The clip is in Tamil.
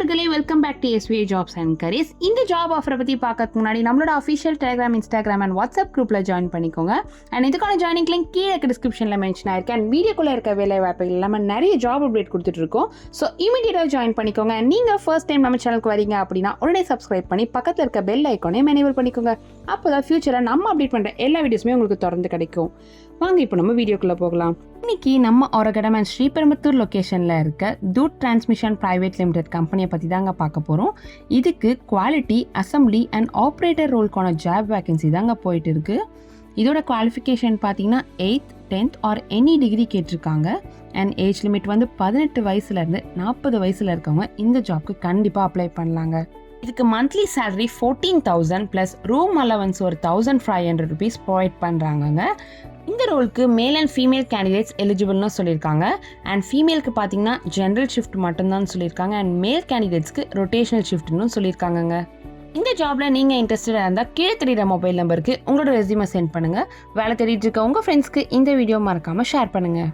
நண்பர்களே, welcome back to SVA jobs and careers. இந்த ஜாப் ஆஃபரை பற்றி பார்க்கறதுக்கு முன்னாடி நம்மளோட official Telegram, Instagram and WhatsApp குரூப்பில் ஜாயின் பண்ணிக்கோங்க. அண்ட் இதுக்கான ஜாயினிங் லிங்க் கீழே டிஸ்கிரிப்ஷனில் மென்ஷன் ஆயிருக்கு. அண்ட் வீடியோக்குள்ளே இருக்க வேலை வாய்ப்புகள் இல்லாமல் நிறைய ஜாப் அப்டேட் கொடுத்துட்ருக்கோம். ஸோ இமீடியட்டாக ஜாயின் பண்ணிக்கோங்க. அண்ட் நீங்கள் ஃபர்ஸ்ட் டைம் நம்ம சேனலுக்கு வரீங்க அப்படின்னா உடனே சப்ஸ்கிரைப் பண்ணி பக்கத்தில் இருக்க பெல் ஐக்கானையும் எனேபிள் பண்ணிக்கோங்க. அப்போ தான் ஃபியூச்சரில் நம்ம அப்டேட் பண்ணுற எல்லா வீடியோஸுமே உங்களுக்கு தொடர்ந்து கிடைக்கும். வாங்க இப்போ நம்ம வீடியோக்குள்ளே போகலாம். இன்னைக்கு நம்ம ஒரகடம் அண்ட் ஸ்ரீபெரும்புத்தூர் லொக்கேஷனில் இருக்க தூட் டிரான்ஸ்மிஷன் பிரைவேட் லிமிடெட் கம்பெனியை பற்றி தாங்க பார்க்க போகிறோம். இதுக்கு குவாலிட்டி, அசம்பிளி அண்ட் ஆப்ரேட்டர் ரோல்க்கான ஜாப் வேகன்சி தாங்க போயிட்டு இருக்கு. இதோட குவாலிஃபிகேஷன் பார்த்தீங்கன்னா 8th, 10th or any degree கேட்டிருக்காங்க. அண்ட் ஏஜ் லிமிட் வந்து 18 வயசுலேருந்து 40 வயசில் இருக்கவங்க இந்த ஜாப்க்கு கண்டிப்பாக அப்ளை பண்ணலாங்க. இதுக்கு monthly salary 14,000 plus room allowance ஒரு 1,500 ருபீஸ் ப்ரொவைட் பண்ணுறாங்கங்க. இந்த ரோலுக்கு மேல் அண்ட் ஃபீமேல் கேண்டிடேட்ஸ் எலிஜிபிள்னு சொல்லியிருக்காங்க. அண்ட் ஃபீமேலுக்கு பார்த்தீங்கன்னா ஜென்ரல் ஷிஃப்ட் மட்டும்தான் சொல்லியிருக்காங்க. அண்ட் மேல் கேண்டிடேட்ஸ்க்கு ரொட்டேஷனல் ஷிஃப்ட்னு சொல்லியிருக்காங்கங்க. இந்த ஜாப்ல நீங்கள் இன்ட்ரெஸ்டடாக இருந்தால் கீழே தெரியுற மொபைல் நம்பருக்கு உங்களோட ரெஸ்யூமை சென்ட் பண்ணுங்கள். வேலை தேடிட்டு இருக்க உங்கள் ஃப்ரெண்ட்ஸ்க்கு இந்த வீடியோ மறக்காமல் ஷேர் பண்ணுங்கள்.